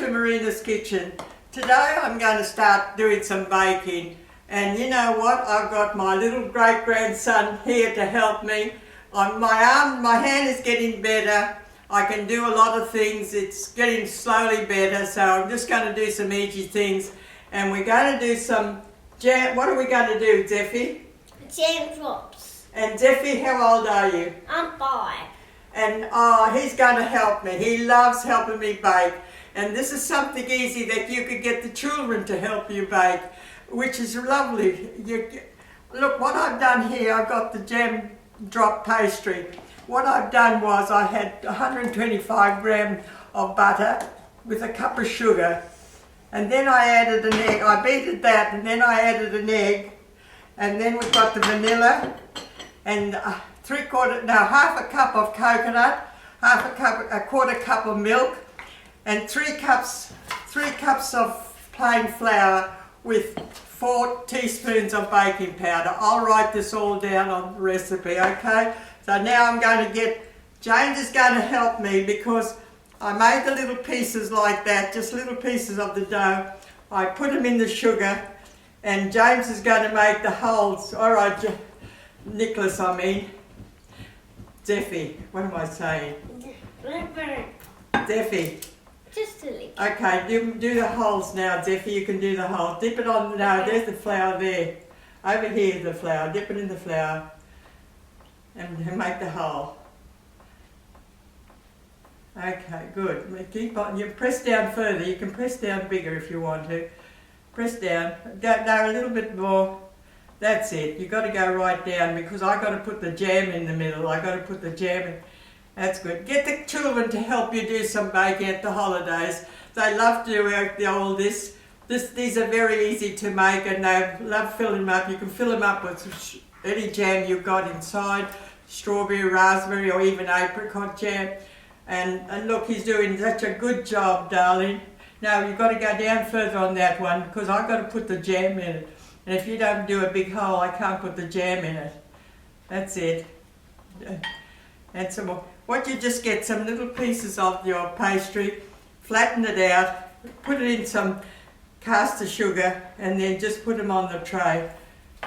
to Marina's kitchen. Today I'm going to start doing some baking, and you know what, I've got my little great-grandson here to help me. My hand is getting better. I can do a lot of things. It's getting slowly better, so I'm just going to do some easy things, and we're going to do some jam. What are we going to do, Zephyr? Jam drops. And Zephyr, how old are you? I'm 5. And he's going to help me. He loves helping me bake. And this is something easy that you could get the children to help you bake, which is lovely. Look, what I've done here, I've got the jam drop pastry. What I've done was I had 125 grams of butter with a cup of sugar. And then I added an egg. I beated that, and then I added an egg. And then we've got the vanilla and half a cup of coconut, a quarter cup of milk, and 3 cups of plain flour with 4 teaspoons of baking powder. I'll write this all down on the recipe, okay? So now I'm going to James is going to help me because I made the little pieces like that, just little pieces of the dough. I put them in the sugar, and James is going to make the holes. All right, Zephyr, what am I saying? Zephyr. Just a little. Okay, do the holes now, Zephyr. You can do the holes. Dip it on. No, there's the flour there. Over here is the flour. Dip it in the flour and make the hole. Okay, good. Keep on. You press down further. You can press down bigger if you want to. Press down. No, a little bit more. That's it. You've got to go right down because I've got to put the jam in the middle. I've got to put the jam in. That's good. Get the children to help you do some baking at the holidays. They love to do all this. These are very easy to make, and they love filling them up. You can fill them up with any jam you've got inside, strawberry, raspberry, or even apricot jam. And look, he's doing such a good job, darling. Now you've got to go down further on that one because I've got to put the jam in it. And if you don't do a big hole, I can't put the jam in it. That's it. And some more. What you just get some little pieces of your pastry, flatten it out, put it in some caster sugar, and then just put them on the tray.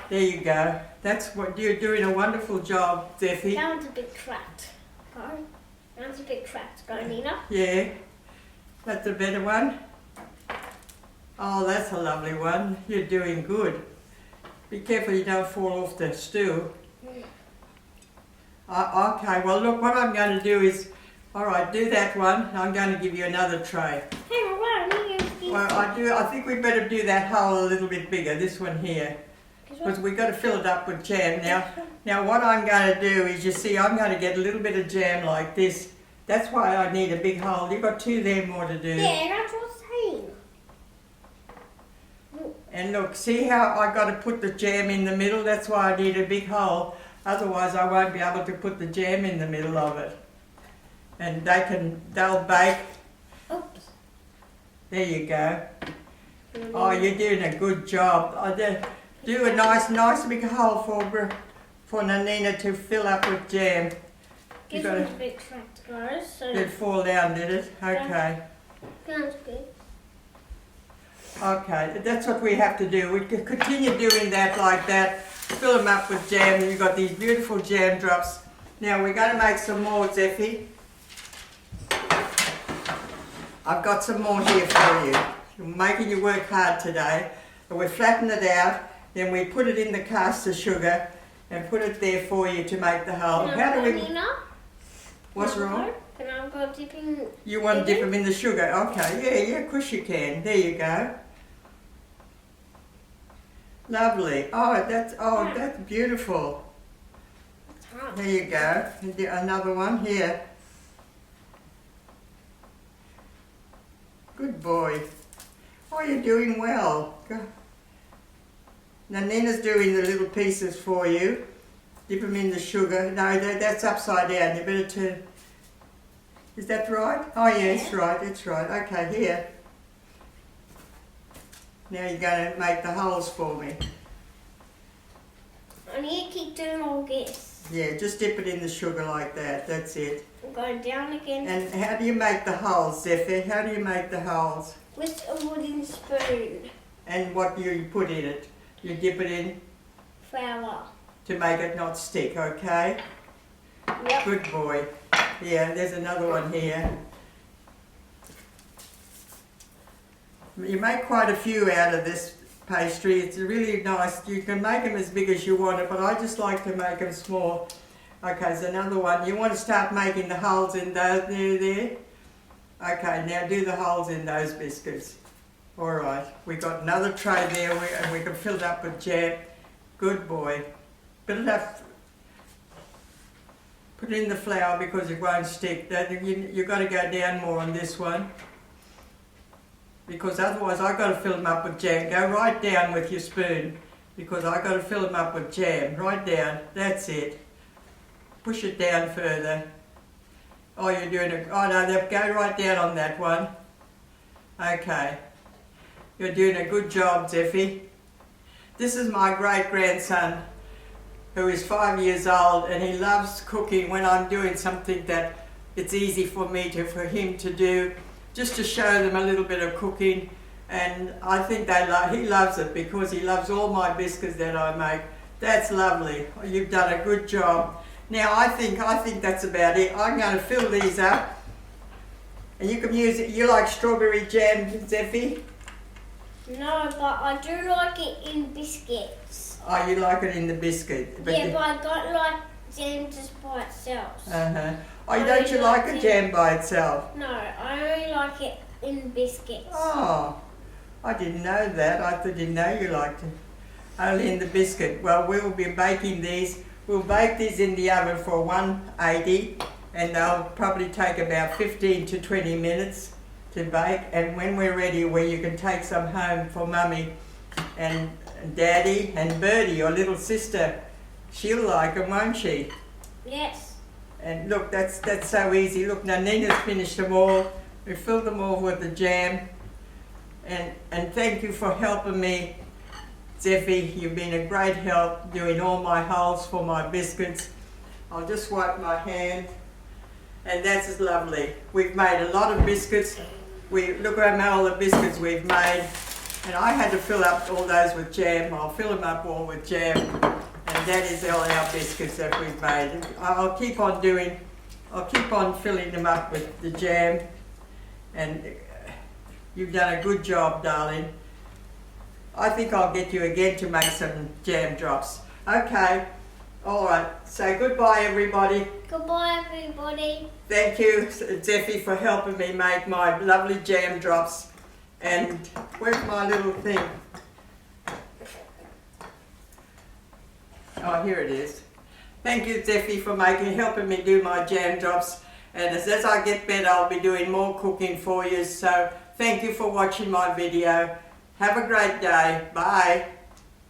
There you go. That's what you're doing. A wonderful job, Zephyr. That one's a bit cracked. That one's a bit cracked, Marina. Yeah. That's a better one. Oh, that's a lovely one. You're doing good. Be careful you don't fall off the stool. Okay, well look, what I'm going to do is, alright, do that one. I'm going to give you another tray. Well, I think we better do that hole a little bit bigger, this one here. Because we've got to fill it up with jam. Now what I'm going to do is, you see, I'm going to get a little bit of jam like this. That's why I need a big hole. You've got 2 there more to do. Yeah, that's what I'm saying. And look, see how I got to put the jam in the middle? That's why I need a big hole. Otherwise I won't be able to put the jam in the middle of it. And they'll bake. Oops. There you go. Oh, you're doing a good job. Do a nice big hole for Nanina to fill up with jam. This one's a bit cracked, guys. So did it fall down, did it? Okay. Sounds good. Okay, that's what we have to do. We can continue doing that like that. Fill them up with jam, and you've got these beautiful jam drops. Now we're going to make some more, Zephyr. I've got some more here for you. I'm making you work hard today. But we flatten it out, then we put it in the caster sugar and put it there for you to make the hole. How do we? What's wrong? Can I go dipping? You want to dip them in the sugar? Okay, yeah, of course you can. There you go. Lovely. Oh, that's beautiful. There you go. Another one here. Good boy. Oh, you're doing well. Now Nina's doing the little pieces for you. Dip them in the sugar. No, that's upside down. You better turn. Is that right? Oh, yeah, it's right. Okay, here. Now you're going to make the holes for me. I need to keep doing all this. Yeah, just dip it in the sugar like that. That's it. Go down again And how do you make the holes, Zephyr? How do you make the holes? with a wooden spoon. And what do you put in it? You dip it in Flour. to make it not stick, okay? Yep. Good boy. Yeah, there's another one here. You make quite a few out of this pastry. It's really nice. You can make them as big as you want it, but I just like to make them small. Okay, there's another one. You want to start making the holes in those there? Okay, now do the holes in those biscuits. All right, we got another tray there, and we can fill it up with jam. Good boy. Put it in the flour because it won't stick. You've got to go down more on this one, because otherwise I've got to fill them up with jam. Go right down with your spoon, because I've got to fill them up with jam. Right down, that's it. Push it down further. Oh, you're doing it. Oh no, go right down on that one. Okay. You're doing a good job, Zephyr. This is my great-grandson, who is 5 years old, and he loves cooking when I'm doing something that it's easy for him to do, just to show them a little bit of cooking. And I think he loves it because he loves all my biscuits that I make. That's lovely. You've done a good job. Now I think that's about it. I'm going to fill these up, and you can use it. You like strawberry jam, Zephyr? No, but I do like it in biscuits. Oh, you like it in the biscuit? But I don't like jam just by itself. Uh-huh. Oh, don't you like a jam by itself? No, I only like it in biscuits. Oh, I didn't know that. I didn't know you liked it only in the biscuit. Well, we will be baking these. We'll bake these in the oven for 180, and they'll probably take about 15 to 20 minutes to bake. And when we're ready, you can take some home for Mummy and Daddy and Birdie, your little sister. She'll like them, won't she? Yes. And look, that's so easy. Look, now Nina's finished them all. We filled them all with the jam. And thank you for helping me, Zephyr. You've been a great help doing all my holes for my biscuits. I'll just wipe my hand. And that's lovely. We've made a lot of biscuits. Look at all the biscuits we've made. And I had to fill up all those with jam. I'll fill them up all with jam. And that is all our biscuits that we've made. I'll keep on filling them up with the jam. And you've done a good job, darling. I think I'll get you again to make some jam drops. Okay. All right. So goodbye, everybody. Goodbye, everybody. Thank you, Zephyr, for helping me make my lovely jam drops. And where's my little thing? Oh, here it is. Thank you, Zephyr, for helping me do my jam drops. And as I get better, I'll be doing more cooking for you. So thank you for watching my video. Have a great day. Bye.